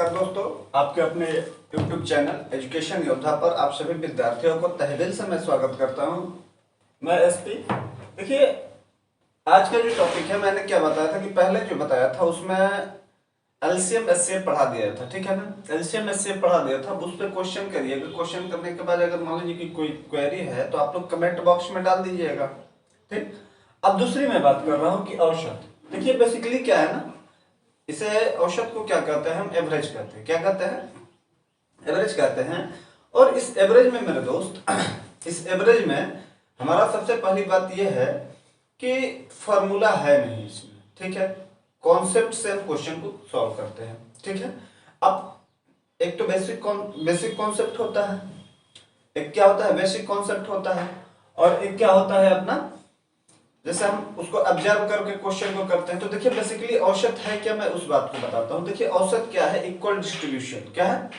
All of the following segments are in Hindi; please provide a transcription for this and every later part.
नमस्कार दोस्तों, आपके अपने YouTube चैनल एजुकेशन योद्धा पर आप सभी विद्यार्थियों को तहे से मैं स्वागत करता हूं। मैं एसपी। देखिए, आज का जो टॉपिक है, मैंने क्या बताया था कि पहले जो बताया था उसमें एलसीएम एचसीएफ पढ़ा दिया था, ठीक है ना। एलसीएम एचसीएफ पढ़ा दिया था, उस पर क्वेश्चन करिएगा। क्वेश्चन करने के बाद अगर मान लीजिए कि कोई क्वेरी है तो आप लोग कमेंट बॉक्स में डाल दीजिएगा, ठीक। अब दूसरी मैं बात कर रहा हूँ कि औसत। देखिए बेसिकली क्या है ना, इसे औसत को क्या कहते हैं, हम एवरेज कहते हैं। क्या कहते हैं? एवरेज कहते हैं। और इस एवरेज में मेरे दोस्त, इस एवरेज में हमारा सबसे पहली बात यह है कि फॉर्मूला है नहीं इसमें, ठीक है। कॉन्सेप्ट से हम क्वेश्चन को सॉल्व करते हैं, ठीक है। अब एक तो बेसिक कॉन्सेप्ट होता है, एक क्या होता है, बेसिक कॉन्सेप्ट होता है, और एक क्या होता है अपना, जैसे हम उसको ऑब्जर्व करके क्वेश्चन को करते हैं। तो देखिए बेसिकली औसत है क्या, मैं उस बात को बताता हूं। देखिए औसत क्या है, इक्वल डिस्ट्रीब्यूशन। क्या है,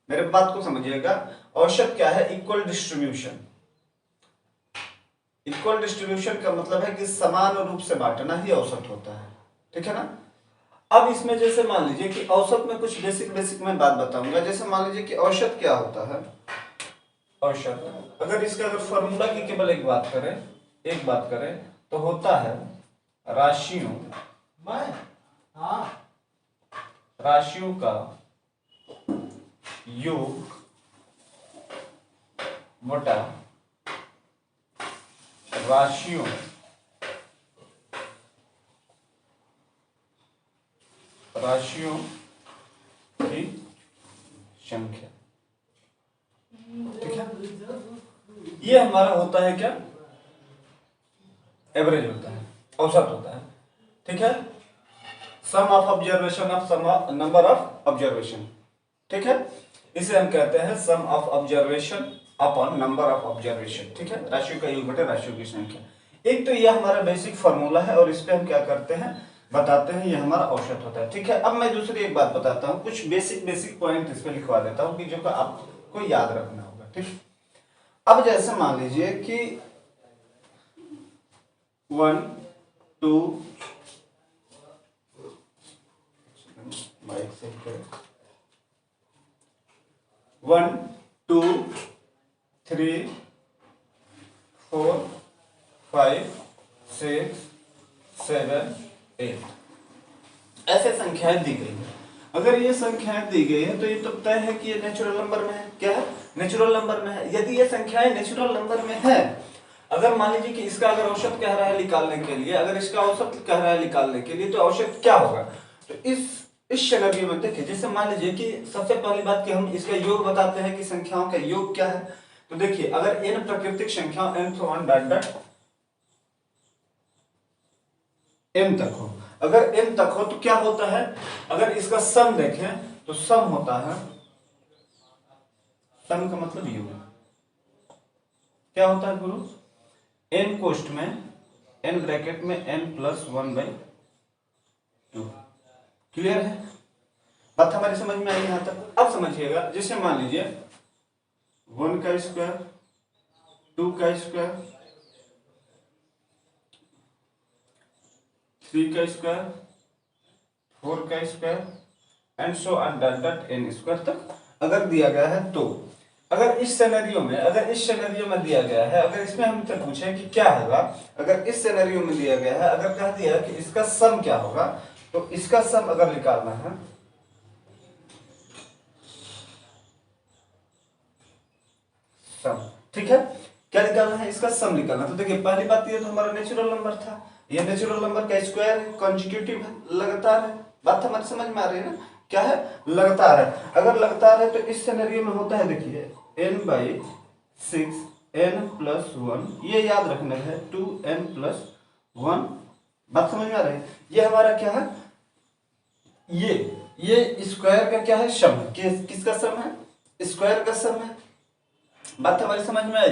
मेरे बात को समझिएगा। औसत क्या है, इक्वल डिस्ट्रीब्यूशन। इक्वल डिस्ट्रीब्यूशन का मतलब है कि समान रूप से बांटना ही औसत होता है, ठीक है ना। अब इसमें जैसे मान लीजिए कि औसत में कुछ बेसिक मैं बात बताऊंगा। जैसे मान लीजिए कि औसत क्या होता है। औसत अगर इसका फॉर्मूला की केवल एक बात करें तो होता है राशियों का योग बटा राशियों की संख्या, ठीक है। ये हमारा होता है क्या, एवरेज होता है, औसत होता है, ठीक है। Sum of observation of sum number of observation, ठीक है। इसे हम कहते हैं sum of observation upon number of observation, ठीक है। राशियों का योग बटे राशियों की संख्या। एक तो यह हमारा बेसिक फॉर्मूला है और इस पे हम क्या करते हैं, बताते हैं, ये हमारा औसत होता है, ठीक है। अब मैं दूसरी एक बात बताता हूँ, कुछ बेसिक पॉइंट इस पे लिखवा देता हूँ कि जो आपको याद रखना होगा, ठीक। अब जैसे मान लीजिए कि 1 2 1 2 3 4 5 6 7 8 ऐसे संख्याएं दी गई है। अगर ये संख्याएं दी गई है तो ये तो तय है कि ये नेचुरल नंबर में है। क्या है, नेचुरल नंबर में है। यदि ये संख्याएं नेचुरल नंबर में है, अगर मान लीजिए कि इसका अगर औसत कह रहा है निकालने के लिए, अगर इसका औसत कह रहा है निकालने के लिए, तो औसत क्या होगा। तो इस सिनेरियो में देखिए, जैसे मान लीजिए कि सबसे पहली बात कि हम इसका योग बताते हैं कि संख्याओं का योग क्या है। तो देखिए अगर n प्राकृतिक संख्या n to 1 dot dot m तक हो, अगर m तक हो तो क्या होता है, अगर इसका सम देखें तो सम होता है, सम का मतलब योग क्या होता है गुरु, n कोष्ठ में n ब्रैकेट में n प्लस 1/2। क्लियर है, बात हमारी समझ में आई यहां तक। अब समझिएगा, जैसे मान लीजिए 1 का स्क्वायर, 2 का स्क्वायर, 3 का स्क्वायर, 4 का square and so on dot dot n square तक अगर दिया गया है, तो अगर इस सिनेरियो में दिया गया है, अगर इसमें हम तक पूछे कि क्या होगा, अगर इस सिनेरियो में दिया गया है, अगर कह दिया है कि इसका सम क्या होगा, तो इसका सम अगर निकालना है, सम, ठीक है। क्या निकालना है, इसका सम निकालना। तो देखिए पहली बात ये तो हमारा नेचुरल नंबर था, ये नेचुरल नंबर का स्क्वायर है, कॉन्जिक्यूटिव है, लगातार है। बात हमारी समझ में आ रही है ना, क्या है, लगातार है। अगर लगातार है तो इस सिनेरियो में होता है, देखिए n/6 n + 1, ये याद रखना है 2n + 1। बात समझ में आ रही है, ये हमारा क्या है, ये स्क्वायर का क्या है, सम है। किसका सम है, स्क्वायर का सम है। बात हमारी समझ में आई,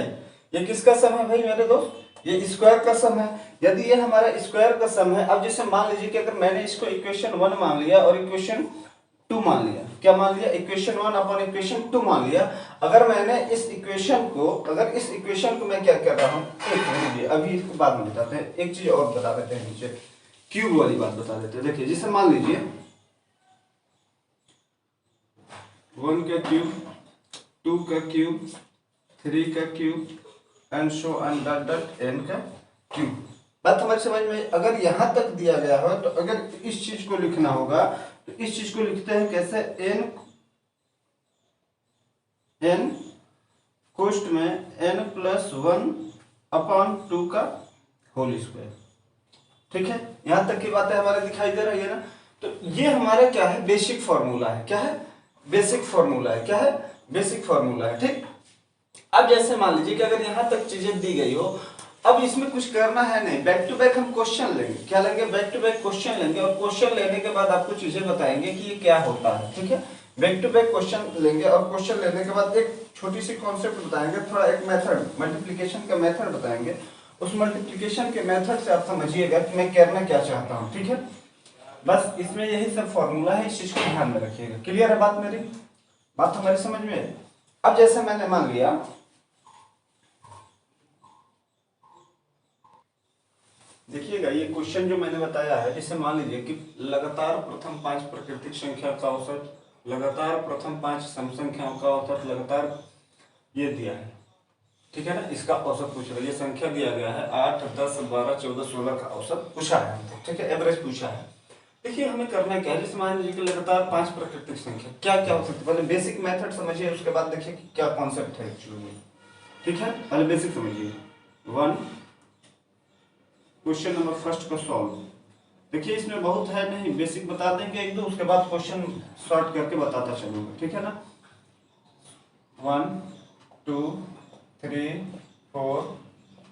ये किसका सम है भाई मेरे दोस्त, ये स्क्वायर का सम है। यदि ये हमारा स्क्वायर का सम है, अब जैसे मान लीजिए कि अगर मैंने इसको इक्वेशन 1 मान लिया और इक्वेशन 2 मान लिया, क्या मान लिया, इक्वेशन 1 अपॉन इक्वेशन 2 मान लिया। अगर मैंने इस इक्वेशन को मैं क्या कर रहा हूं, एक मिनट, अभी इसको बाद में बताते हैं। एक चीज और बता देते हैं, नीचे क्यूब वाली बात बता देते हैं। देखिए जैसे मान लीजिए 1 का क्यूब, 2 का क्यूब, 3 का cube and so on dot dot n का क्यूब। बात हमारी समझ में? अगर यहाँ तक दिया गया हो तो अगर इस चीज को लिखना होगा तो इस चीज को लिखते हैं कैसे, n कोष्ठ में n+1/2 का होल स्क्वायर। ठीक है, यहां तक की बातें हमारे दिखाई दे रही है ना। तो ये हमारा क्या है, बेसिक फॉर्मूला है। क्या है, बेसिक फॉर्मूला है। क्या है, बेसिक फॉर्मूला है। ठीक, अब जैसे मान लीजिए कि अगर यहां तक चीजें दी गई हो, अब इसमें कुछ करना है नहीं, बैक टू बैक हम क्वेश्चन लेंगे। क्या लेंगे, बैक टू बैक क्वेश्चन लेंगे, और क्वेश्चन लेने के बाद आपको चीजें बताएंगे कि ये क्या होता है। ठीक है, बैक टू बैक क्वेश्चन लेंगे और क्वेश्चन लेने के बाद एक छोटी सी कॉन्सेप्ट बताएंगे, थोड़ा एक मेथड, मल्टीप्लिकेशन का मेथड बताएंगे। उस मल्टीप्लिकेशन के मेथड से आप समझिएगा कि मैं करना क्या चाहता हूँ। ठीक है, बस इसमें यही सब फॉर्मूला है, इस चीज को ध्यान में रखिएगा। क्लियर है बात मेरी? बात हमारी समझ में है? अब जैसे मैंने मान लिया, देखिएगा ये क्वेश्चन जो मैंने बताया है, इसे मान लीजिए कि लगातार प्रथम 5 प्राकृतिक संख्या का औसत, लगातार प्रथम 5 सम संख्याओं का औसत, लगातार ये दिया है। ठीक है ना, इसका औसत पूछ रहा है। ये संख्या दिया गया है 8, 10, 12, 14, 16 का औसत पूछा है हमसे। ठीक है, एवरेज पूछा है। देखिए हमें करना क्या है, जैसे मान लीजिए कि लगातार 5 प्राकृतिक संख्या क्या क्या हो सकती है, पहले बेसिक मेथड समझिए, उसके बाद देखिए कि क्या कॉन्सेप्ट है एक्चुअली में। ठीक है, पहले बेसिक समझिए। 1 क्वेश्चन नंबर फर्स्ट को सॉल्व। देखिए इसमें बहुत है नहीं, बेसिक बता देंगे एक दो, उसके बाद क्वेश्चन सॉर्ट करके बताता चलूंगा। ठीक है ना, 1 2 3 4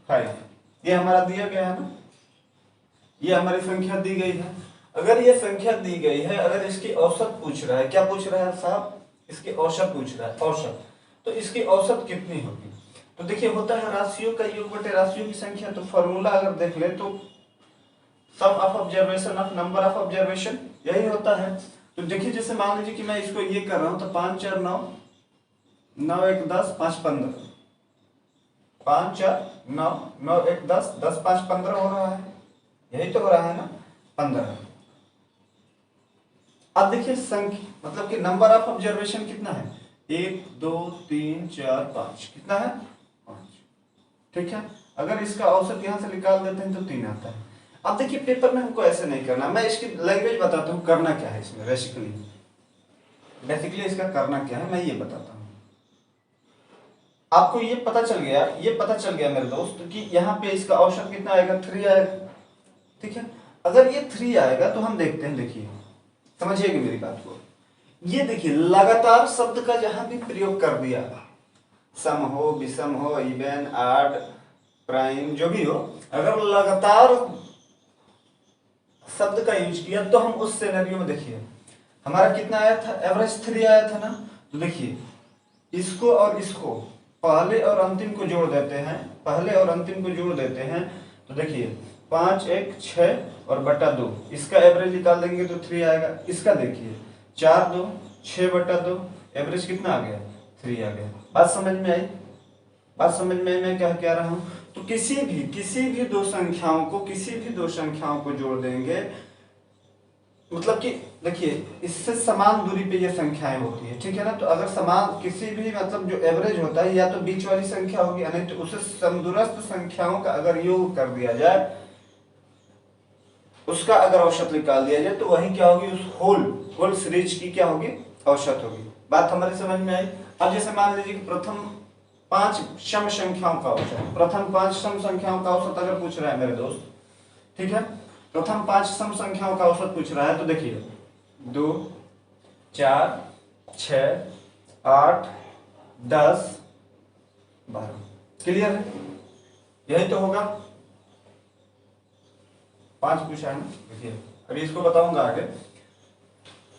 5 ये हमारा दिया गया है ना, ये हमारी संख्या दी गई है। अगर ये संख्या दी गई है, अगर इसकी औसत पूछ रहा है, क्या पूछ रहा है साहब, इसकी औसत पूछ रहा है, औसत। तो इसकी औसत कितनी होगी? तो देखिए होता है राशियों का योग बटे राशियों की संख्या। तो फॉर्मूला अगर देख ले तो sum of observation of number of observation, यही होता है। तो देखिए जैसे मान लीजिए कि मैं इसको ये कर रहा हूं, तो 5 4 9, 9 1 10, 5 15, 5 4 9, 9 1 10, 10 5 15 हो रहा है, यही तो हो रहा है ना, 15। अब देखिए संख्या मतलब कि नंबर ऑफ ऑब्जर्वेशन कितना है, 1 2 3 4 5, कितना है, 5। ठीक है, अगर इसका औसत यहां से निकाल देते हैं तो 3 आता है। अब देखिए पेपर में हमको ऐसे नहीं करना, मैं इसकी लैंग्वेज बताता हूँ करना क्या है इसमें। बेसिकली इसका करना क्या है मैं ये बताता हूँ। आपको ये पता चल गया मेरे दोस्त कि यहाँ पे इसका औसत कितना आएगा, 3 आएगा। ठीक है, अगर ये 3 आएगा तो हम देखते हैं, देखिए समझिएगा मेरी बात को। ये देखिए लगातार शब्द का जहां भी प्रयोग कर दिया, सम हो, विषम हो, इवन, ऑड, प्राइम, जो भी हो, अगर लगातार शब्द का यूज किया तो हम उस सिनेरियो में देखिए हमारा कितना आया था, एवरेज 3 आया था ना। तो देखिए इसको और इसको पहले और अंतिम को जोड़ देते हैं, पहले और अंतिम को जोड़ देते हैं। तो देखिए 5 1 6 और बटा 2, इसका एवरेज निकाल देंगे तो 3 आएगा। इसका देखिए 4 2 6 बटा 2, एवरेज कितना आ गया, 3 आ गया। बात समझ में आई? बात समझ में आई मैं क्या कह रहा हूं? तो किसी भी दो संख्याओं को जोड़ देंगे, मतलब कि देखिए इससे समान दूरी पे ये संख्याएं होती है। ठीक है ना, तो अगर समान किसी भी मतलब जो एवरेज होता है या तो बीच वाली संख्या होगी, नहीं तो उसे समदूरस्थ संख्याओं का अगर योग कर दिया जाए, उसका अगर औसत निकाल दिया जाए, तो वही क्या होगी, उस होल सीरीज की क्या होगी, औसत होगी। बात हमारी समझ में आई? अब जैसे मान लीजिए कि प्रथम 5 सम संख्याओं का औसत, प्रथम 5 सम संख्याओं का औसत अगर पूछ रहा है मेरे दोस्त, ठीक है, प्रथम 5 सम संख्याओं का औसत पूछ रहा है। तो देखिए 2 4 6 8 10 12, क्लियर है? यही तो होगा, 5 पूछा है ना। देखिए अभी इसको बताऊंगा आगे।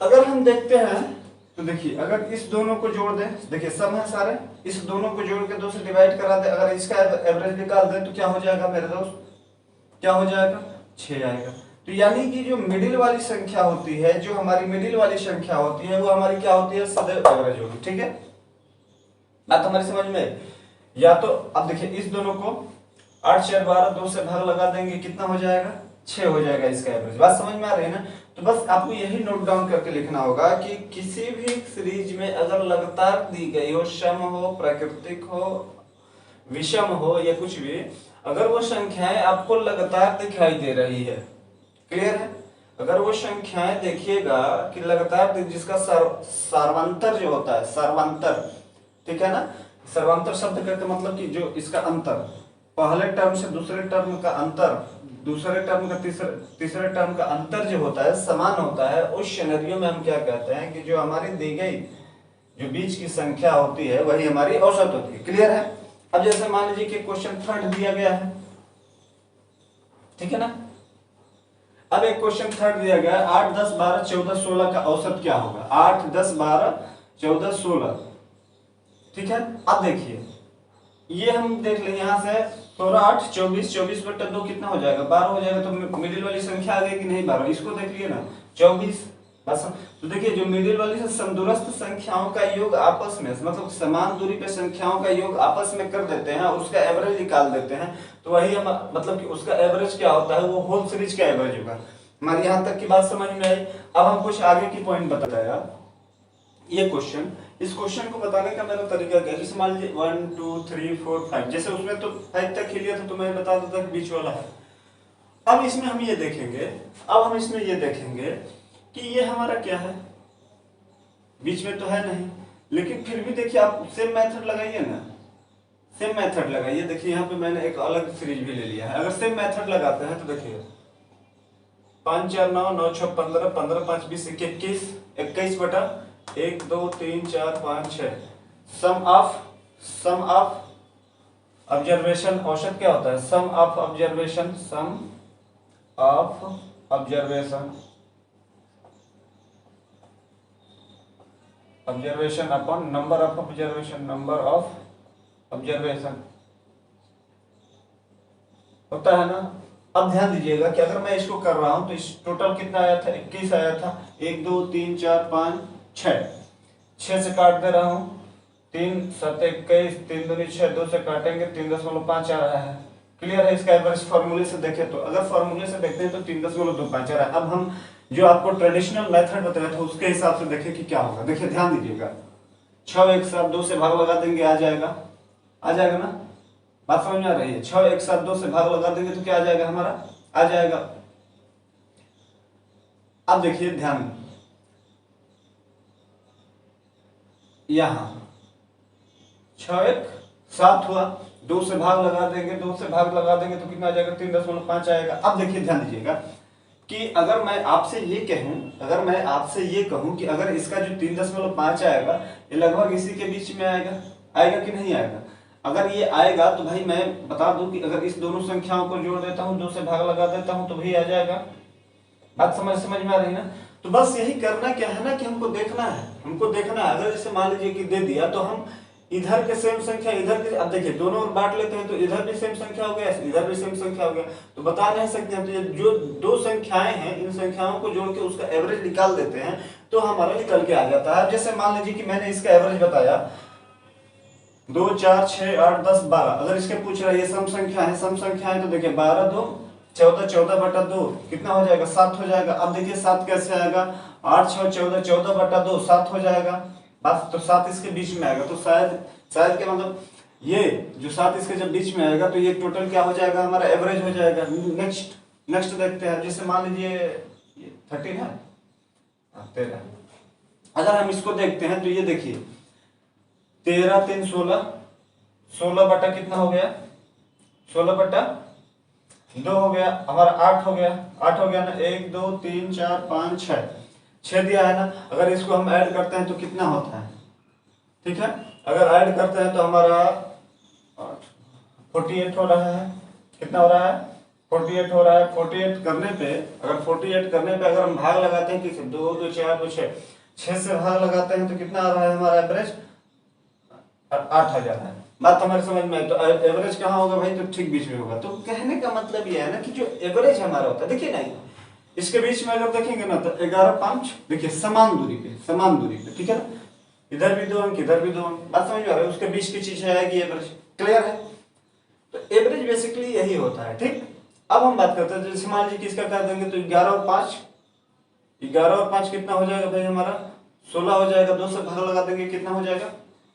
अगर हम देखते हैं तो देखिए अगर इस दोनों को जोड़ दें, देखिए सम है सारे, इस दोनों को जोड़ के 2 से डिवाइड करा दे, अगर इसका एवरेज निकाल दें तो क्या हो जाएगा मेरे दोस्त, क्या हो जाएगा, 6 आएगा। तो यानी कि जो मिडिल वाली संख्या होती है, जो हमारी मिडिल वाली संख्या होती है, वो हमारी क्या होती है, सदैव एवरेज होगी। ठीक है, बात हमारी समझ में? या तो अब देखिए इस दोनों को 8 4 12 2 से भाग लगा देंगे, कितना हो जाएगा, 6 हो जाएगा इसका एवरेज। बात समझ में आ रही है ना? तो बस आपको यही नोट डाउन करके लिखना होगा कि किसी भी सीरीज में अगर लगातार दी गई हो, सम हो, प्राकृतिक हो, विषम हो या कुछ भी, अगर वो संख्याएं आपको लगातार दिखाई दे रही है, क्लियर है? अगर वो संख्याएं देखिएगा कि लगातार, जिसका सर्वांतर जो होता है, सर्वांतर, ठीक है ना? सर्वांतर शब्द का मतलब कि जो इसका अंतर, पहले टर्म से दूसरे टर्म का अंतर, दूसरे टर्म का तीसरे टर्म का अंतर जो होता है समान होता है, उस सिनेरियो में हम क्या कहते हैं कि जो हमारी दी गई जो बीच की संख्या होती है वही हमारी औसत होती है। क्लियर है? अब जैसे मान लीजिए कि क्वेश्चन 3 दिया गया है, ठीक है ना? अब एक क्वेश्चन 3 दिया गया है, 8, 10, 12, 14, 16 का औसत क्या होगा? 8, 10, 12, 14, 16, ठीक है? अब देखिए, ये हम देख लें यहाँ से 16, 8, 24, 24 बटा 2 कितना हो जाएगा? 12 हो जाएगा। तो मिडिल वाली संख्या आ गई कि नहीं? 12। इसको देख लिए ना, 24। बस तो देखिए, जो मिडिल वाली से समदूरस्थ संख्याओं का योग आपस में, मतलब समान दूरी पे संख्याओं का योग आपस में कर देते हैं और उसका एवरेज निकाल देते हैं, तो वही हम, मतलब कि उसका एवरेज क्या होता है, वो होल सीरीज का एवरेज होगा। हमारी यहाँ तक की बात समझ में आई। अब हम कुछ आगे की पॉइंट बताया। ये क्वेश्चन, इस क्वेश्चन को बताने का मेरा तरीका क्या है? जैसे मान लीजिए 1, 2, 3, 4, 5, जैसे उसमें तो 5 तक ही लिया था तो मैं बता देता कि बीच वाला है। अब इसमें हम ये देखेंगे, अब हम इसमें ये देखेंगे कि ये हमारा क्या है, बीच में तो है नहीं, लेकिन फिर भी देखिए आप सेम मेथड लगाइए ना, सेम मेथड लगाइए। देखिए यहाँ पे मैंने एक अलग सीरीज भी ले लिया है। अगर सेम मेथड लगाते हैं तो देखिए 5, 4, 9, 9, 6, 15, 15, 5, 20, 21, 21 बटा 1, 2, 3, 4, 5, 6। सम ऑफ ऑब्जर्वेशन, औसत क्या होता है? Sum of observation, sum of observation, observation upon number of observation, number of observation होता है ना? अब ध्यान दीजिएगा कि अगर मैं इसको कर रहा हूं तो इस टोटल कितना आया था? 21 आया था। 1, 2, 3, 4, 5, 6, 6 से काट दे रहा हूं, 3, 7, 21, 3 दूनी 6, 2 से काटेंगे 3.5 आ रहा है। क्लियर है? इसका एवरेज फॉर्मूले से देखें तो, अगर फॉर्मूले से देखते हैं तो 3.25 आ रहा है। अब हम जो आपको ट्रेडिशनल मेथड बताया था उसके हिसाब से देखें कि क्या होगा। देखिए ध्यान दीजिएगा, 6 एक साथ 2 से भाग लगा देंगे, आ जाएगा, आ जाएगा ना? बात समझ में आ रही है? 6 एक साथ 2 से भाग लगा देंगे तो क्या आ जाएगा हमारा? आ जाएगा। अब देखिए ध्यान, यहां 6 एक 7 हुआ, 2 से भाग लगा देंगे, 2 से भाग लगा देंगे तो कितना आ जाएगा? 3.5 आएगा। अब देखिए ध्यान दीजिएगा कि अगर मैं आपसे ये कहूं, अगर मैं आपसे ये कहूं कि अगर इसका जो 3.5 आएगा ये लगभग इसी के बीच में आएगा, आएगा कि नहीं आएगा? अगर ये आएगा तो भाई मैं बता दूं कि अगर इस दोनों संख्याओं को जोड़ देता हूं, 2 से भाग लगा देता हूं तो भी आ जाएगा। बात समझ में आ रही ना? तो बस यही करना क्या है ना कि हमको देखना है, हमको देखना है। अगर जैसे मान लीजिए कि दे दिया तो हम इधर के सेम संख्या इधर के, अब देखिए दोनों ओर बांट लेते हैं तो इधर भी सेम संख्या हो गया, इधर भी सेम संख्या हो गया, तो बता नहीं सकते हैं। तो ये जो दो संख्याएं हैं इन संख्याओं को जोड़ के उसका एवरेज निकाल देते हैं तो हमारा निकल के आ जाता है। जैसे मान लीजिए कि मैंने इसका एवरेज बताया 2, 4, 6, 8, 10, 12। अगर इसके पूछ रहा है ये सम संख्या है, सम संख्या है तो देखिए 12, 2, 14, 14 बटा 2 कितना हो जाएगा? 7 हो जाएगा। अब देखिए 7 कैसे आएगा? 8, 6, 14, 14 बटा 2 7 हो जाएगा। बस तो 7 इसके बीच में आएगा, तो शायद के मतलब ये जो 7 इसके जब बीच में आएगा तो ये टोटल क्या हो जाएगा? हमारा एवरेज हो जाएगा। नेक्स्ट देखते हैं। जैसे मान लीजिए 13 है, 13। अगर हम इसको देखते हैं तो ये देखिए 13, 3, 16, 16 बटा कितना हो गया? 16 बटा 2 हो गया हमारा, 8 हो गया, 8 हो गया ना? 1, 2, 3, 4, 5, 6 दिया है ना? अगर इसको हम ऐड करते हैं तो कितना होता है? ठीक है, अगर ऐड करते हैं तो हमारा 48 हो रहा है। कितना हो रहा है? 48 हो रहा है। 48 करने पे, अगर 48 करने पे अगर हम भाग लगाते हैं किसे? 2, 2, 4, 2, 6 से भाग लगाते हैं तो कितना आ रहा है हमारा एवरेज? 8,000 है। बात हमारे समझ में है? तो एवरेज कहाँ होगा भाई? तो ठीक बीच में होगा। तो कहने का मतलब ये है ना कि जो एवरेज हमारा होता है, देखिए ना इसके बीच में अगर देखेंगे ना तो 11, 5, देखिए समान दूरी पे, ठीक है ना? इधर भी 2 अंक, इधर भी 2 अंक। बात समझ में आ रहा है? उसके बीच की चीज आएगी एवरेज। क्लियर है? तो एवरेज बेसिकली यही होता है। ठीक, अब हम बात करते हैं, जैसे मान लीजिए किसका कर देंगे तो 11 और 5, 11 और 5 कितना हो जाएगा भाई हमारा 16 हो जाएगा। 2 से भाग लगा देंगे कितना हो जाएगा,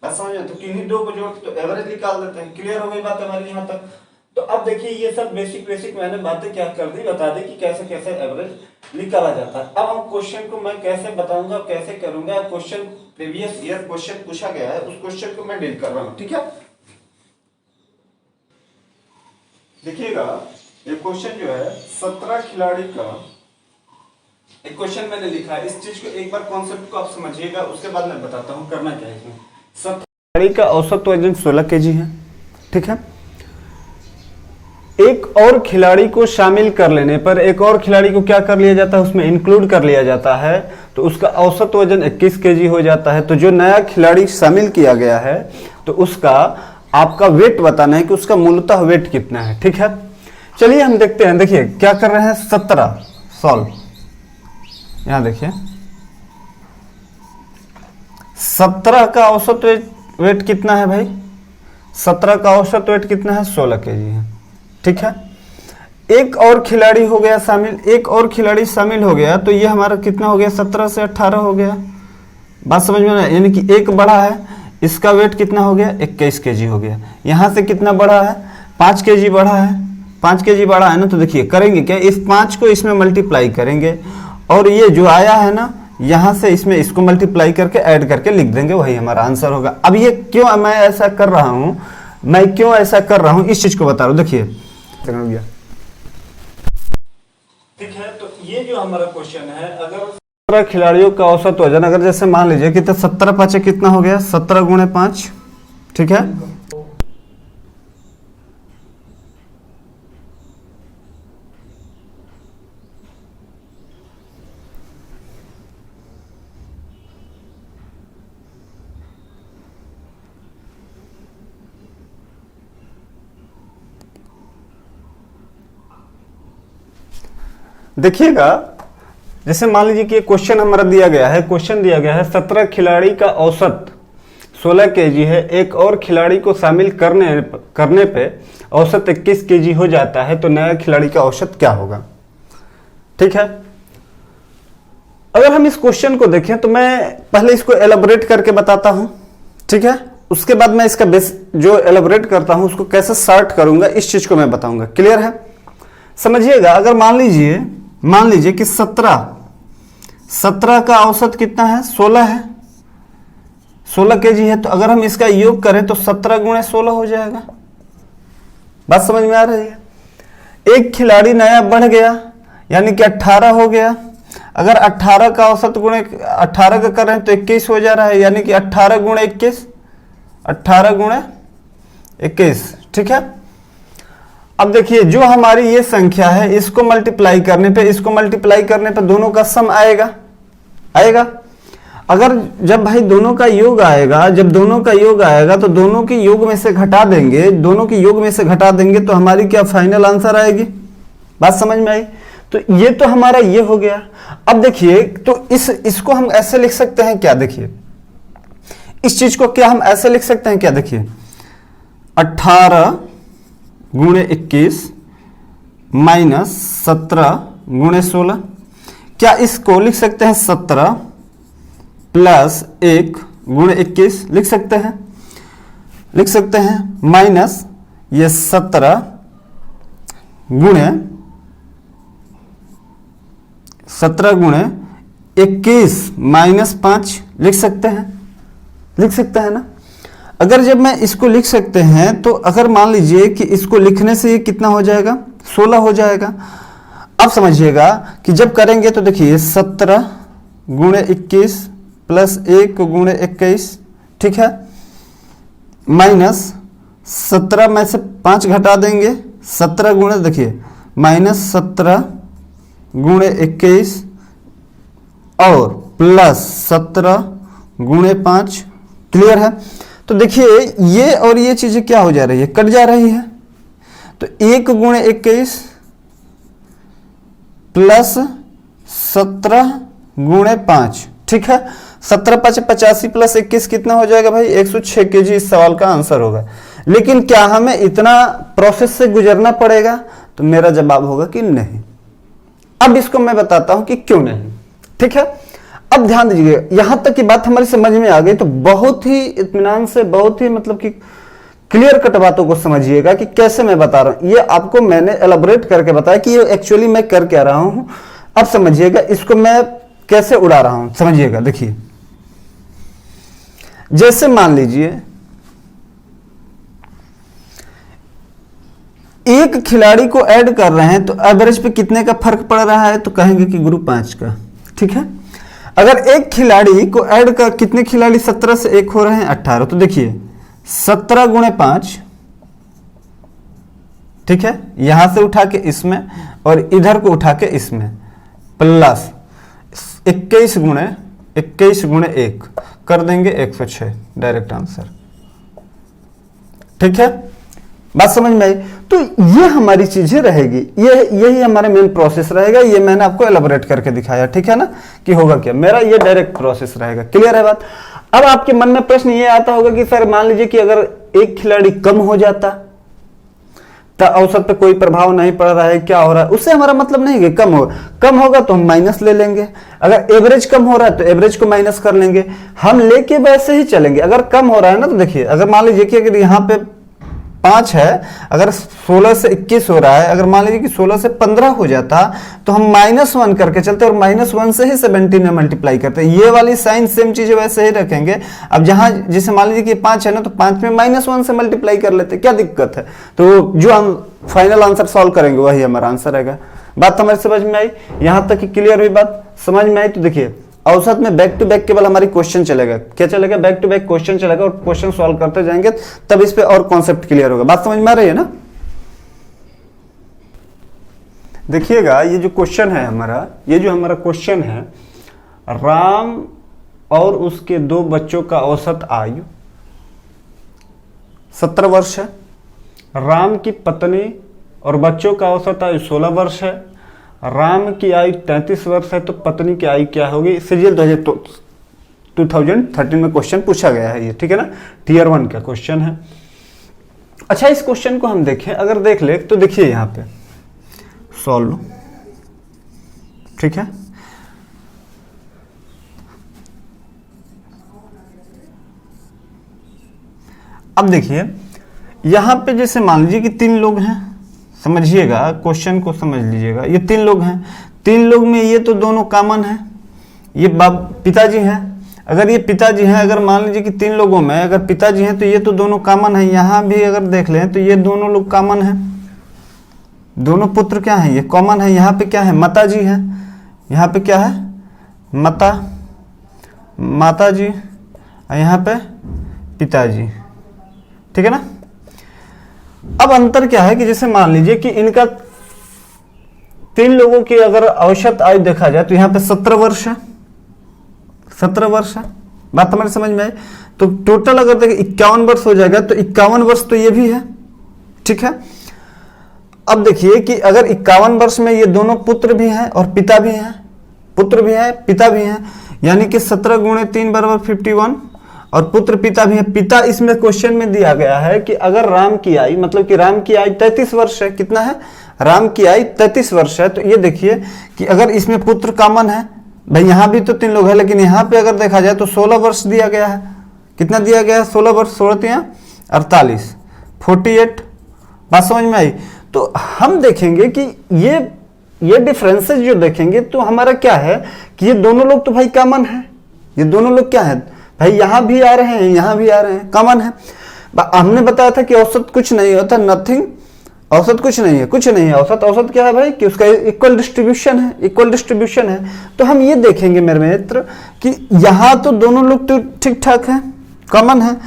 बस समझ में। तो किन्हीं दो को जोड़ तो एवरेज निकाल देते हैं। क्लियर हो गई बात हमारी यहाँ तक। तो अब देखिए ये सब बेसिक मैंने बातें क्या कर दी, बता दी कि कैसे कैसे एवरेज निकाला जाता है। अब हम क्वेश्चन को मैं कैसे बताऊंगा, कैसे करूंगा। क्वेश्चन प्रीवियस ईयर क्वेश्चन पूछा गया है, उस क्वेश्चन को मैं डील कर रहा हूँ, ठीक है। देखिएगा ये क्वेश्चन जो है 17 खिलाड़ी का एक क्वेश्चन मैंने लिखा है। इस चीज को एक बार कॉन्सेप्ट को आप समझिएगा, उसके बाद मैं बताता हूँ करना क्या है इसमें। 17 खिलाड़ी का औसत वजन 16 केजी है, ठीक है। एक और खिलाड़ी को शामिल कर लेने पर, एक और खिलाड़ी को क्या कर लिया जाता है, उसमें इंक्लूड कर लिया जाता है, तो उसका औसत वजन 21 केजी हो जाता है। तो जो नया खिलाड़ी शामिल किया गया है तो उसका आपका वेट बताना है कि उसका मूलतः वेट कितना है, ठीक है। चलिए हम देखते हैं। देखिए क्या कर रहे हैं, 17 सॉल्व। यहां देखिए 17 का औसत वेट कितना है भाई, 17 का औसत वेट कितना है, 16 केजी है, ठीक है। एक और खिलाड़ी हो गया शामिल, एक और खिलाड़ी शामिल हो गया तो ये हमारा कितना हो गया, 17 से 18 हो गया। बात समझ में ना, यानी कि एक बड़ा है, इसका वेट कितना हो गया, 21 केजी हो गया। यहां से कितना बड़ा है, 5 केजी बढ़ा है, 5 केजी बढ़ा है ना। तो देखिए करेंगे क्या, इस 5 को इसमें मल्टीप्लाई करेंगे और ये जो आया है ना यहां से इसमें इसको मल्टीप्लाई करके ऐड करके लिख देंगे, वही हमारा आंसर होगा। अब ये क्यों मैं ऐसा कर रहा हूं, मैं क्यों ऐसा कर रहा हूं, इस चीज को बता रहा हूं। देखिए ठीक है, तो ये जो हमारा क्वेश्चन है, अगर 17 खिलाड़ियों का औसत वजन, अगर जैसे मान लीजिए कि 17 5 कितना हो गया, 17 गुणे 5, ठीक है। देखिएगा जैसे मान लीजिए कि क्वेश्चन हमारा दिया गया है, क्वेश्चन दिया गया है 17 खिलाड़ी का औसत 16 केजी है, एक और खिलाड़ी को शामिल करने पे औसत 21 केजी हो जाता है, तो नया खिलाड़ी का औसत क्या होगा, ठीक है। अगर हम इस क्वेश्चन को देखें तो मैं पहले इसको एलाबोरेट करके बताता हूं, ठीक है। उसके बाद मैं इसका बेस जो एलाबोरेट करता हूं उसको कैसे सॉर्ट करूंगा, इस चीज को मैं बताऊंगा। क्लियर है, समझिएगा। अगर मान लीजिए कि 17 का औसत कितना है, 16 है, 16 केजी है। तो अगर हम इसका योग करें तो 17 गुणे 16 हो जाएगा। बात समझ में आ रही है। एक खिलाड़ी नया बढ़ गया यानी कि 18 हो गया। अगर 18 का औसत गुणे 18 का कर रहे हैं तो 21 हो जा रहा है, यानी कि 18 गुणे 21, 18 गुणे 21, ठीक है। अब देखिए जो हमारी ये संख्या है इसको मल्टीप्लाई करने पे दोनों का सम आएगा। अगर जब भाई दोनों का योग आएगा, तो दोनों के योग में से घटा देंगे, तो हमारी क्या फाइनल आंसर आएगी। बात समझ में आई। तो ये तो हमारा ये हो गया। अब देखिए तो इसको हम ऐसे लिख सकते हैं क्या, देखिए इस चीज को क्या हम ऐसे लिख सकते हैं क्या, देखिए 18 गुणे 21 माइनस 17 गुणे 16। क्या इसको लिख सकते हैं 17 प्लस 1 गुणे 21 लिख सकते हैं, माइनस ये 17 गुणे 21 माइनस 5 लिख सकते हैं ना। अगर जब मैं इसको लिख सकते हैं तो अगर मान लीजिए कि इसको लिखने से ये कितना हो जाएगा, 16 हो जाएगा। अब समझिएगा कि जब करेंगे तो देखिए 17 गुणे 21 प्लस 1 गुणे 21, ठीक है, माइनस 17 में से 5 घटा देंगे, 17 गुणे देखिए माइनस 17 गुणे 21 और प्लस 17 गुणे 5। क्लियर है। तो देखिए ये और ये चीजें क्या हो जा रही है, कट जा रही है। तो 1 गुणे 21 प्लस 17 गुणे 5, ठीक है। 17 5 85 प्लस 21 कितना हो जाएगा भाई, 106 केजी इस सवाल का आंसर होगा। लेकिन क्या हमें इतना प्रोसेस से गुजरना पड़ेगा, तो मेरा जवाब होगा कि नहीं। अब इसको मैं बताता हूं कि क्यों नहीं, ठीक है। अब ध्यान दीजिए, यहां तक की बात हमारी समझ में आ गई तो बहुत ही इत्मीनान से, बहुत ही मतलब कि क्लियर कट बातों को समझिएगा कि कैसे मैं बता रहा हूं। ये आपको मैंने एलाबोरेट करके बताया कि ये एक्चुअली मैं कर क्या रहा हूं। अब समझिएगा इसको मैं कैसे उड़ा रहा हूं, समझिएगा। देखिए, जैसे मान लीजिए एक खिलाड़ी को ऐड कर रहे हैं तो एवरेज पे कितने का फर्क पड़ रहा है, तो कहेंगे कि गुरु 5 का, ठीक है। अगर एक खिलाड़ी को ऐड कर, कितने खिलाड़ी 17 से 1 हो रहे हैं 18, तो देखिए 17 गुणे 5, ठीक है, यहां से उठा के इसमें और इधर को उठा के इसमें, प्लस 21 गुणे 1 कर देंगे 106, डायरेक्ट आंसर, ठीक है। बात समझ में आई? तो ये हमारी चीजें रहेगी, यही हमारा मेन प्रोसेस रहेगा। ये मैंने आपको एलाबोरेट करके दिखाया, ठीक है ना, कि होगा क्या, मेरा ये डायरेक्ट प्रोसेस रहेगा। क्लियर है बात? अब आपके मन में प्रश्न ये आता होगा कि सर मान लीजिए कि अगर एक खिलाड़ी कम हो जाता तो औसत पे कोई प्रभाव नहीं पड़ रहा है, क्या हो रहा है, उससे हमारा मतलब नहीं है कि कम होगा तो हम माइनस ले लेंगे। अगर एवरेज कम हो रहा है तो एवरेज को माइनस कर लेंगे, हम लेके वैसे ही चलेंगे। अगर कम हो रहा है ना, तो देखिए अगर मान लीजिए कि अगर यहाँ पे 5 है, अगर 16 से 21 हो रहा है, अगर मान लीजिए कि 16 से 15 हो जाता तो हम -1 करके चलते और -1 से ही 17 में मल्टीप्लाई करते। ये वाली साइन सेम चीज वैसे ही रखेंगे। अब जहां जैसे मान लीजिए कि 5 है ना, तो 5 में -1 से मल्टीप्लाई कर लेते, क्या दिक्कत है। तो जो हम फाइनल आंसर सॉल्व करेंगे वही हमारा आंसर रहेगा। बात हमारे समझ में आई? यहां तक की क्लियर हुई बात, समझ में आई? तो देखिए औसत में बैक टू बैक केवल हमारी क्वेश्चन चलेगा, क्या चलेगा, बैक टू बैक क्वेश्चन चलेगा और क्वेश्चन सॉल्व करते जाएंगे, तब इस पे और कॉन्सेप्ट क्लियर होगा। बात समझ में आ रही है ना? देखिएगा ये जो क्वेश्चन है हमारा, ये जो हमारा क्वेश्चन है, राम और उसके 2 बच्चों का औसत आयु 17 वर्ष है। राम की पत्नी और बच्चों का औसत आयु 16 वर्ष है। राम की आयु 33 वर्ष है, तो पत्नी की आयु क्या होगी? सीरियल 2013 में क्वेश्चन पूछा गया है ये, ठीक है ना, Tier 1 का क्वेश्चन है। अच्छा, इस क्वेश्चन को हम देखें, अगर देख ले तो देखिए यहाँ पे सॉल्व, ठीक है। अब देखिए यहां पे जैसे मान लीजिए कि 3 लोग हैं, समझिएगा क्वेश्चन को समझ लीजिएगा। ये 3 लोग हैं, 3 लोग में ये तो दोनों कॉमन है, ये पिताजी हैं। अगर ये पिताजी हैं, अगर मान लीजिए कि 3 लोगों में अगर पिताजी हैं तो ये तो दोनों कॉमन है। यहाँ भी अगर देख लें तो ये दोनों लोग कॉमन है, दोनों पुत्र क्या है, ये कॉमन है। यहाँ पे क्या है, माता जी है, यहाँ पे क्या है, माता जी, और यहाँ पे पिताजी, ठीक है ना। अब अंतर क्या है कि जैसे मान लीजिए कि इनका 3 लोगों की अगर औसत आयु देखा जाए तो यहाँ पे 17 वर्ष है, 17 वर्ष है। बात हमारे समझ में आई? तो टोटल अगर देखें 51 वर्ष हो जाएगा, तो 51 वर्ष तो ये भी है, ठीक है। अब देखिए कि अगर 51 वर्ष में ये दोनों पुत्र भी हैं और पिता भी हैं, पुत्र भी है पिता भी हैं, यानी कि 17 गुणे 3 बराबर 51, और पुत्र पिता भी है। पिता इसमें क्वेश्चन में दिया गया है कि अगर राम की आयु, मतलब कि राम की आयु 33 वर्ष है, कितना है, राम की आयु 33 वर्ष है। तो ये देखिए कि अगर इसमें पुत्र कॉमन है, भाई यहाँ भी तो 3 लोग हैं, लेकिन यहाँ पे अगर देखा जाए तो 16 वर्ष दिया गया है। कितना दिया गया है, 16 वर्ष, 16 48, 48। बात समझ में आई? तो हम देखेंगे कि ये डिफरेंसेस जो देखेंगे तो हमारा क्या है कि ये दोनों लोग तो भाई कॉमन है, ये दोनों लोग क्या है भाई, यहां भी आ रहे हैं, यहां भी आ रहे हैं, कॉमन है। हमने बताया था कि औसत कुछ नहीं होता, नथिंग, औसत कुछ नहीं है, कुछ नहीं है औसत। औसत क्या है भाई कि उसका इक्वल डिस्ट्रीब्यूशन है, इक्वल डिस्ट्रीब्यूशन है। तो हम ये देखेंगे मेरे मित्र कि यहाँ तो दोनों लोग तो ठीक ठाक है, कॉमन है।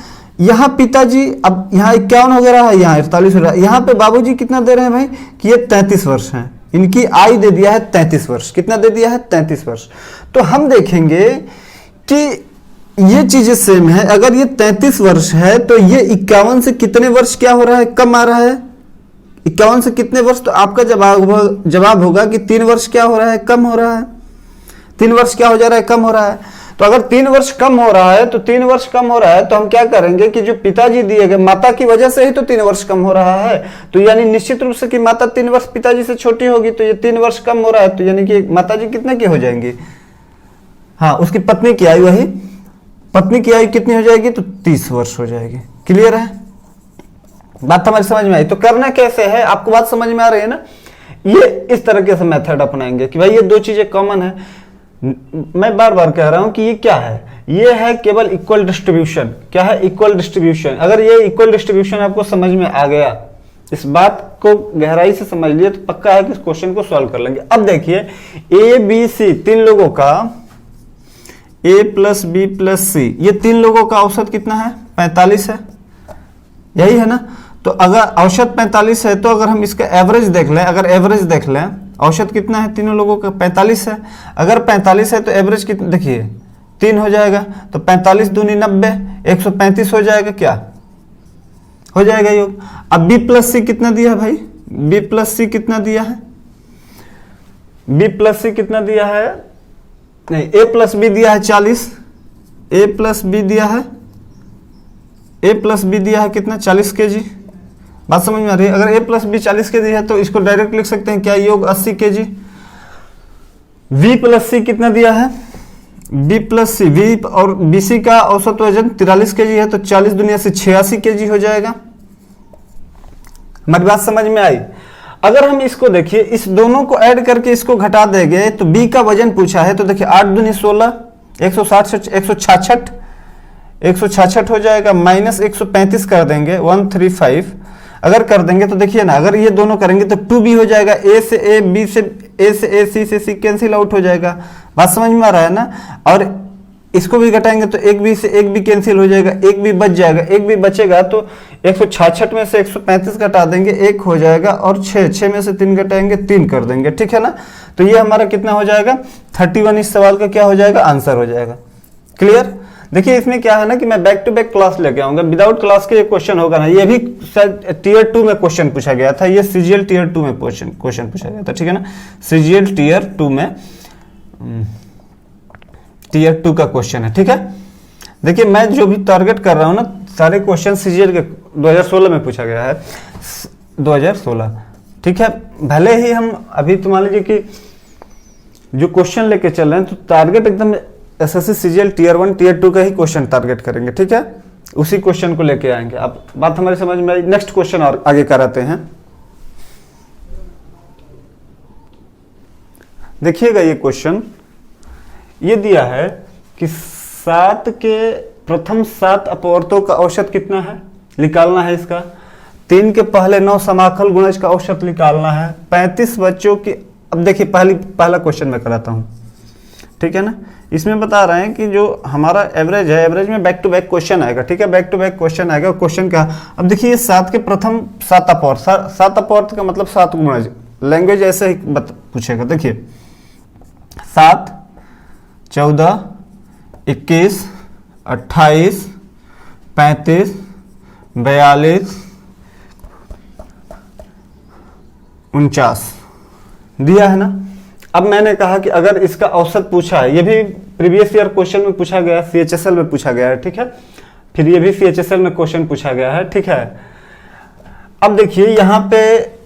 यहाँ पिताजी, अब यहाँ 51 हो रहा है, यहाँ 48 हो रहा है। यहाँ पे बाबूजी कितना दे रहे हैं भाई कि ये 33 वर्ष है, इनकी आयु दे दिया है 33 वर्ष। कितना दे दिया है, 33 वर्ष। तो हम देखेंगे कि ये चीजें सेम है। अगर ये 33 वर्ष है तो ये 51 से कितने वर्ष क्या हो रहा है, कम आ रहा है। 51 से कितने वर्ष, तो आपका जवाब होगा कि 3 वर्ष क्या हो रहा है, कम हो रहा है। 3 वर्ष क्या हो जा रहा है, कम हो रहा है। तो अगर 3 वर्ष कम हो रहा है तो 3 वर्ष कम हो रहा है तो हम क्या करेंगे कि जो पिताजी दिए गए, माता की वजह से ही तो 3 वर्ष कम हो रहा है, तो यानी निश्चित रूप से कि माता 3 वर्ष पिताजी से छोटी होगी, तो ये 3 वर्ष कम हो रहा है, तो यानी कि माता जी कितने की हो जाएंगी, हाँ उसकी पत्नी की आयु, वही पत्नी की आयु कितनी हो जाएगी, तो 30 वर्ष हो जाएगी। क्लियर है, बात हमारी समझ में आई। तो करना कैसे है, आपको बात समझ में आ रही है ना। ये इस तरीके से मेथड अपनाएंगे कि भाई ये दो चीजें कॉमन है। मैं बार बार कह रहा हूं कि ये क्या है, ये है केवल इक्वल डिस्ट्रीब्यूशन। क्या है, इक्वल डिस्ट्रीब्यूशन। अगर ये इक्वल डिस्ट्रीब्यूशन आपको समझ में आ गया, इस बात को गहराई से समझ लिए, तो पक्का है कि इस क्वेश्चन को सॉल्व कर लेंगे। अब देखिए ए बी सी, 3 लोगों का, ए प्लस बी प्लस सी, ये 3 लोगों का औसत कितना है, 45 है, यही है ना। तो अगर औसत 45 है तो अगर हम इसका एवरेज देख लें, अगर एवरेज देख लें, औसत कितना है तीनों लोगों का, 45 है। अगर 45 है तो एवरेज कितना, देखिए 3 हो जाएगा, तो 45 दूनी 90, 135 हो जाएगा, क्या हो जाएगा योग। अब बी प्लस सी कितना दिया है भाई, बी प्लस सी कितना दिया है, बी प्लस सी कितना दिया है, नहीं ए प्लस बी दिया है 40, ए प्लस बी दिया है, ए प्लस बी दिया है कितना, 40 kg। बात समझ में आ रही है। अगर ए प्लस बी 40 kg है तो इसको डायरेक्ट लिख सकते हैं क्या, योग 80 kg। वी प्लस सी कितना दिया है, बी प्लस सी, वी और बी सी का औसत वजन 43 kg है, तो 40 दुनिया से 86 kg हो जाएगा। हमारी बात समझ में आई। अगर हम इसको देखिए, इस दोनों को ऐड करके इसको घटा देंगे तो बी का वजन पूछा है, तो देखिए 8 दूनी 16, 166 हो जाएगा, माइनस 135 कर देंगे, 135 अगर कर देंगे तो देखिए ना, अगर ये दोनों करेंगे तो 2b हो जाएगा, ए से ए, बी से ए, से ए, सी से सी कैंसिल आउट हो जाएगा। बात समझ में आ रहा है ना। और इसको भी घटाएंगे तो एक बी से एक बी कैंसिल हो जाएगा, एक बी बच जाएगा, एक बी बचेगा तो 166 में से 135 घटा देंगे, 1 हो जाएगा, और 6 में से 3 घटाएंगे, 3 कर देंगे, ठीक है ना। तो ये हमारा कितना हो जाएगा, 31 इस सवाल का क्या हो जाएगा, आंसर हो जाएगा। क्लियर। देखिए इसमें क्या है ना कि मैं बैक टू बैक क्लास लेके आऊंगा, विदाउट क्लास के ये क्वेश्चन होगा ना। ये भी शायद टीयर 2 में क्वेश्चन पूछा गया था, ये सीजीएल टीयर 2 में क्वेश्चन पूछा गया था, ठीक है ना। सीजीएल टीयर 2 में टीयर 2 का क्वेश्चन है, ठीक है। देखिए मैं जो भी टारगेट कर रहा हूं ना, सारे क्वेश्चन सीजीएल के 2016 में पूछा गया है, 2016, ठीक है। भले ही हम अभी तो मान लीजिए कि जो क्वेश्चन लेके चल रहे हैं, तो टारगेट एकदम एसएससी सीजीएल टीयर 1 टीयर 2 का ही क्वेश्चन टारगेट करेंगे, ठीक है। उसी क्वेश्चन को लेके आएंगे। अब बात हमारी समझ में आई। नेक्स्ट क्वेश्चन और आगे कराते हैं। देखिएगा ये क्वेश्चन, ये दिया है कि 7 के प्रथम 7 अपवर्तों का औसत कितना है, निकालना है इसका। 3 के पहले 9 समाकल गुणज का औसत निकालना है। 35 बच्चों की, अब देखिए पहला क्वेश्चन मैं कराता हूं, ठीक है ना। इसमें बता रहे हैं कि जो हमारा एवरेज है, एवरेज में बैक टू बैक क्वेश्चन आएगा, ठीक है, बैक टू बैक क्वेश्चन आएगा। और क्वेश्चन क्या, अब देखिए ये 7 के प्रथम 7 अपवर्त, 7 अपवर्त का मतलब 7 गुणज, लैंग्वेज ऐसे ही पूछेगा। देखिए 7, 14, 21, 28, 35, 42, 49 दिया है ना। अब मैंने कहा कि अगर इसका औसत पूछा है, ये भी प्रीवियस ईयर क्वेश्चन में पूछा गया है, सीएचएसएल में पूछा गया है, ठीक है। फिर ये भी सीएचएसएल में क्वेश्चन पूछा गया है, ठीक है। अब देखिए यहाँ पे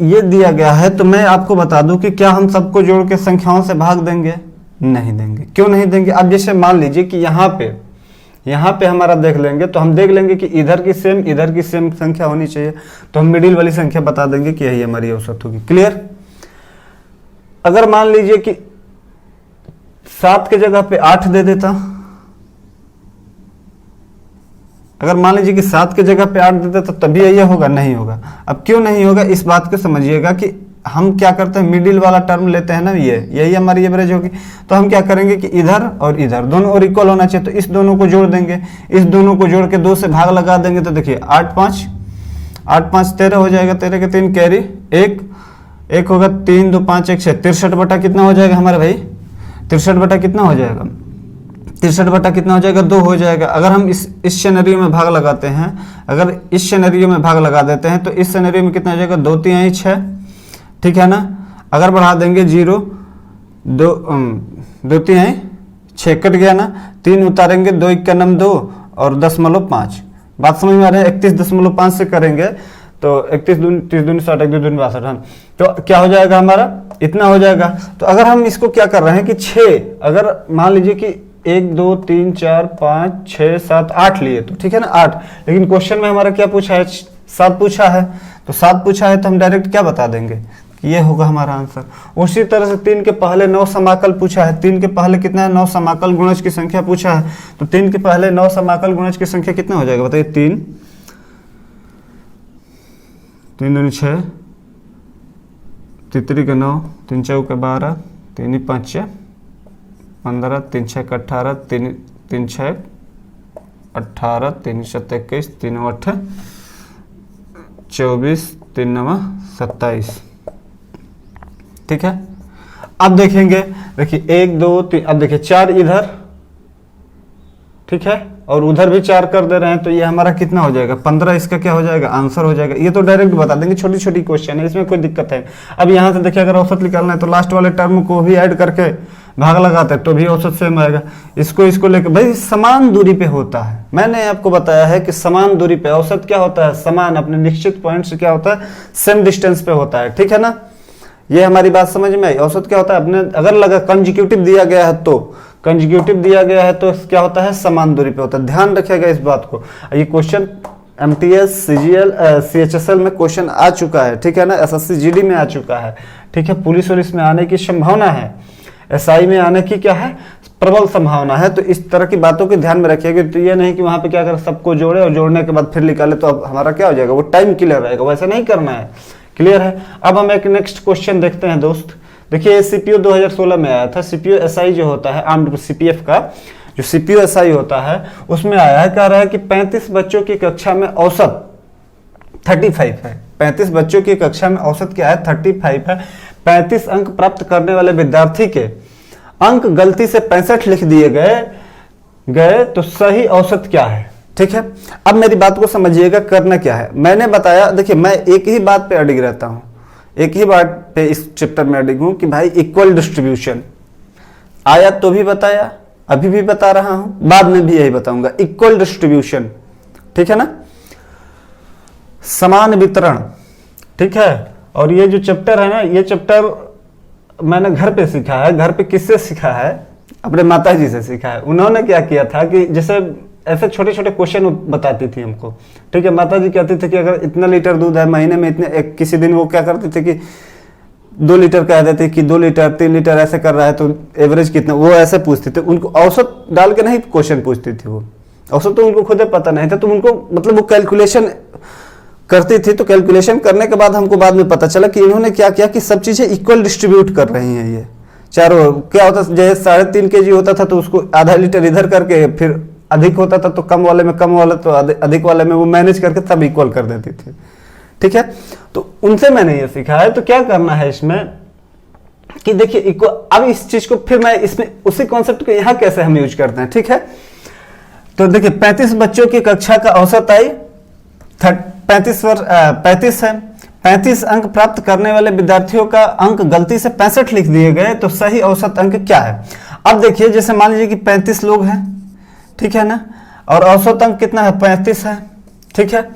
ये दिया गया है, तो मैं आपको बता दूं कि क्या हम सबको जोड़ के संख्याओं से भाग देंगे, नहीं देंगे। क्यों नहीं देंगे, अब जैसे मान लीजिए कि यहाँ पे हमारा देख लेंगे, तो हम देख लेंगे कि इधर की सेम संख्या होनी चाहिए, तो हम मिडिल वाली संख्या बता देंगे कि यही हमारी औसत होगी। क्लियर। अगर मान लीजिए कि 7 के जगह पे 8 दे देता, अगर मान लीजिए कि 7 के जगह पे 8 दे देता, तभी ये होगा, नहीं होगा। अब क्यों नहीं होगा, इस बात को समझिएगा कि हम क्या करते हैं, मिडिल वाला टर्म लेते हैं ना, यही हमारी एवरेज होगी। तो हम क्या करेंगे कि इधर और इधर दोनों और इक्वल होना चाहिए, तो इस दोनों को जोड़ देंगे, इस दोनों को जोड़ के 2 से भाग लगा देंगे, तो देखिए 8 5 13 हो जाएगा, 13 के 3 कैरी, 1 होगा, 3 2 5 1 6, 63 बटा कितना हो जाएगा हमारे भाई, 63 बटा कितना हो जाएगा, 63 बटा कितना हो जाएगा, 2 हो जाएगा। अगर हम इस सिनेरियो में भाग लगाते हैं, अगर इस सिनेरियो में भाग लगा देते हैं, तो इस सिनेरियो में कितना हो जाएगा, 2 3 6, ठीक है ना। अगर बढ़ा देंगे 0 2 3 6 कट गया ना, 3 उतारेंगे, 2 1 का नम 2 और 10.5। बात समझ में आ रहा है? 31.5 से करेंगे तो 31 दूनी 30 दूनी 60 1 2 दूनी 62, हाँ। तो क्या हो जाएगा हमारा? इतना हो जाएगा। तो अगर हम इसको क्या कर रहे हैं कि 6, अगर मान लीजिए कि 1 2 3 4 5 6 7 8 लिए तो ठीक है ना, 8। लेकिन क्वेश्चन में हमारा क्या पूछा है? 7 पूछा है। तो 7 पूछा है तो हम डायरेक्ट क्या बता देंगे कि ये होगा हमारा आंसर। उसी तरह से 3 के पहले 9 समाकल पूछा है। 3 के पहले कितना है? 9 समाकल गुणज की संख्या पूछा है। तो 3 के पहले 9 समाकल गुणज की संख्या कितना हो जाएगा बताइए? 3 3 दूनी 6, तितरी का 9, 3 चौके 12, 3 5 15, 3 6 18, 3 6 18, 3 7 21, 3 8 24, 3 9 27। ठीक है। अब देखेंगे, देखिए 1 2 3, अब देखिए 4 इधर, ठीक है, और उधर भी 4 कर दे रहे हैं तो ये हमारा कितना हो जाएगा? 15। इसका क्या हो जाएगा? आंसर हो जाएगा। ये तो डायरेक्ट बता देंगे, छोटी छोटी क्वेश्चन है, इसमें कोई दिक्कत है। अब यहाँ से देखिए अगर औसत निकालना है तो लास्ट वाले टर्म को भी ऐड करके भाग लगाते हैं तो भी औसत सेम आएगा। इसको लेकर भाई समान दूरी पे होता है। मैंने आपको बताया है कि समान दूरी पे औसत क्या होता है? समान, अपने निश्चित पॉइंट से क्या होता है? सेम डिस्टेंस पे होता है। ठीक है ना, ये हमारी बात समझ में आई। औसत क्या होता है? अपने अगर लगा कंजिक्यूटिव दिया गया है तो, कंजिक्यूटिव दिया गया है तो क्या होता है? समान दूरी पे होता है। ध्यान रखिएगा इस बात को। ये क्वेश्चन MTS CGL CHSL में क्वेश्चन आ चुका है, ठीक है ना, SSC GD में आ चुका है, ठीक है। पुलिस और इसमें आने की संभावना है, SI में आने की क्या है? प्रबल संभावना है। तो इस तरह की बातों के ध्यान में रखिएगा। तो ये नहीं कि वहां पे क्या कर सबको जोड़े और जोड़ने के बाद फिर निकाले तो अब हमारा क्या हो जाएगा? वो टाइम क्लियर रहेगा, वैसा नहीं करना है। क्लियर है? अब हम एक नेक्स्ट क्वेश्चन देखते हैं दोस्त। देखिए CPU 2016 में आया था। CPU SI जो होता है आर्म्ड CPF का, जो CPU SI होता है उसमें आया है, कह रहा है कि 35 बच्चों की कक्षा में औसत 35 है। 35 बच्चों की कक्षा में औसत क्या है? 35 है। 35 अंक प्राप्त करने वाले विद्यार्थी के अंक गलती से 65 लिख दिए गए तो सही औसत क्या है? ठीक है। अब मेरी बात को समझिएगा, करना क्या है। मैंने बताया, देखिए मैं एक ही बात पे अडिग रहता हूं, एक ही बात पे इस चैप्टर में अडिग हूं कि भाई इक्वल डिस्ट्रीब्यूशन आया तो भी बताया, अभी भी बता रहा हूं, बाद में भी यही बताऊंगा। इक्वल डिस्ट्रीब्यूशन, ठीक है ना, समान वितरण, ठीक है। और ये जो चैप्टर है ना, ये चैप्टर मैंने घर पे सीखा है। घर पे किससे सीखा है? अपने माता जी से सीखा है। उन्होंने क्या किया था कि जैसे ऐसे छोटे छोटे क्वेश्चन बताती थी हमको, ठीक है। माता जी कहती थी कि अगर इतना लीटर दूध है महीने में इतने, किसी दिन वो क्या करते थे कि 2 लीटर कह देते कि 2 लीटर 3 लीटर ऐसे कर रहा है तो एवरेज कितना, वो ऐसे पूछते थे। उनको औसत डाल के नहीं क्वेश्चन पूछती थी वो, औसत तो उनको खुद पता नहीं था, तो उनको मतलब वो कैलकुलेशन करती थी। तो कैलकुलेशन करने के बाद हमको बाद में पता चला कि इन्होंने क्या किया कि सब चीजें इक्वल डिस्ट्रीब्यूट कर रही हैं। ये चारों क्या होता, जैसे 3.5 kg होता था तो उसको आधा लीटर इधर करके, फिर अधिक होता था तो कम वाले में कम वाला, तो अधिक वाले में वो मैनेज करके सब इक्वल कर देती थी, ठीक है। तो उनसे मैंने ये सीखा है। तो क्या करना है इसमें कि देखिए इक्वल, अब इस चीज को फिर मैं इसमें उसी कॉन्सेप्ट को यहाँ कैसे हम यूज करते हैं, ठीक है। तो देखिए 35 बच्चों की कक्षा का औसत आई 35 है। 35 अंक प्राप्त करने वाले विद्यार्थियों का अंक गलती से 65 लिख दिए गए तो सही औसत अंक क्या है? अब देखिए जैसे मान लीजिए कि 35 लोग हैं, ठीक है ना, और औसत अंक कितना है? 35 है, ठीक है।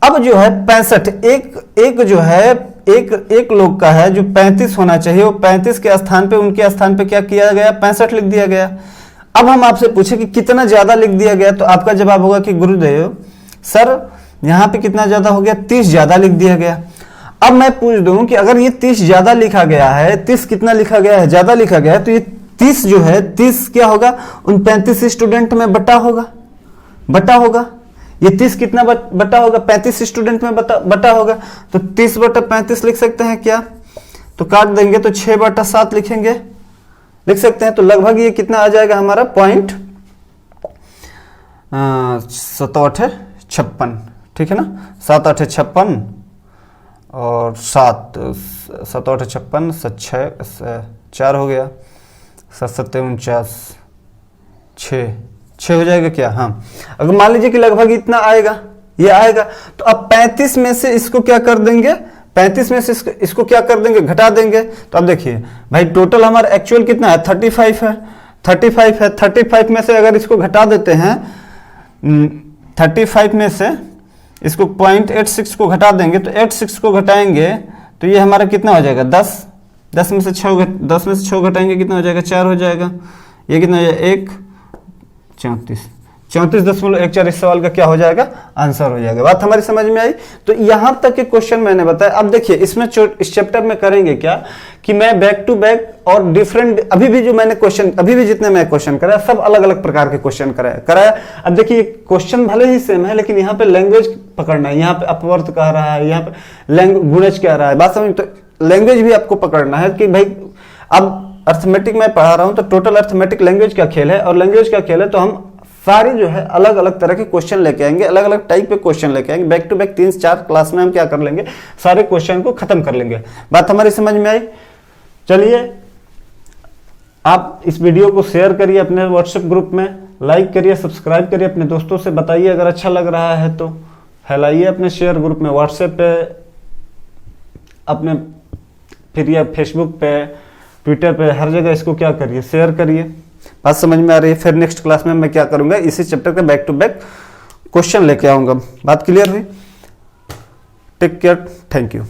अब जो है 65, एक जो है एक लोग का है जो 35 होना चाहिए, वो 35 के स्थान पे, उनके स्थान पे क्या किया गया? 65 लिख दिया गया। अब हम आपसे पूछे कि कितना ज्यादा लिख दिया गया, तो आपका जवाब होगा कि गुरुदेव सर यहां पे कितना ज्यादा हो गया? 30 ज्यादा लिख दिया गया। अब मैं पूछ दूं कि अगर ये 30 ज्यादा लिखा गया है, 30 कितना लिखा गया है? ज्यादा लिखा गया है, तो ये 30 जो है 30 क्या होगा? उन 35 स्टूडेंट में बटा होगा। ये 30 कितना बटा होगा? 35 स्टूडेंट में बटा होगा। तो 30/35 लिख सकते हैं क्या? तो काट देंगे तो 6/7 लिख सकते हैं। तो लगभग ये कितना आ जाएगा हमारा? 0.5756, ठीक है ना। 7 8 56 और 7 7 8 56 7 4 हो गया, 7 7 49 6 हो जाएगा क्या? हाँ, अगर मान लीजिए कि लगभग इतना आएगा, ये आएगा, तो अब 35 में से इसको क्या कर देंगे? 35 में से इसको क्या कर देंगे? घटा देंगे। तो अब देखिए भाई टोटल हमारा एक्चुअल कितना है? 35 है। 35 है, 35 में से अगर इसको घटा देते हैं, 35 में से इसको 0.86 को घटा देंगे, तो 86 को घटाएंगे तो ये हमारा कितना हो जाएगा 10, 10 में से 6 घटाएंगे कितना हो जाएगा 4 हो जाएगा, ये कितना हो जाएगा 1, 34.14 इस सवाल का क्या हो जाएगा आंसर हो जाएगा। बात हमारी समझ में आई। तो यहां तक के क्वेश्चन मैंने बताया। अब देखिए इसमें इस चैप्टर में करेंगे क्या कि मैं बैक टू बैक और डिफरेंट, अभी भी जो मैंने क्वेश्चन, अभी भी जितने मैं क्वेश्चन कराया सब अलग अलग प्रकार के क्वेश्चन कराया। अब देखिए क्वेश्चन भले ही सेम है, लेकिन यहाँ पे लैंग्वेज पकड़ना है, यहाँ पे अपवर्त कह रहा है, यहाँ पे गुणज कह रहा है, बात समझ। तो लैंग्वेज भी आपको पकड़ना है कि भाई अब अर्थमेटिक में पढ़ा रहा हूं तो टोटल अर्थमेटिक लैंग्वेज का खेल है, और लैंग्वेज का खेल है तो हम सारे जो है अलग अलग तरह के क्वेश्चन लेके आएंगे, अलग अलग टाइप के क्वेश्चन लेके आएंगे। बैक टू बैक 3-4 क्लास में हम क्या कर लेंगे, सारे क्वेश्चन को खत्म कर लेंगे। बात हमारी समझ में आई। चलिए आप इस वीडियो को शेयर करिए अपने व्हाट्सएप ग्रुप में, लाइक करिए, सब्सक्राइब करिए, अपने दोस्तों से बताइए अगर अच्छा लग रहा है तो फैलाइए अपने शेयर ग्रुप में, व्हाट्सएप पे, अपने फिर या फेसबुक पे, ट्विटर पे, हर जगह इसको क्या करिए शेयर करिए। बात समझ में आ रही है। फिर नेक्स्ट क्लास में मैं क्या करूंगा, इसी चैप्टर के बैक टू बैक क्वेश्चन लेके आऊंगा। बात क्लियर हुई? Take care, thank you.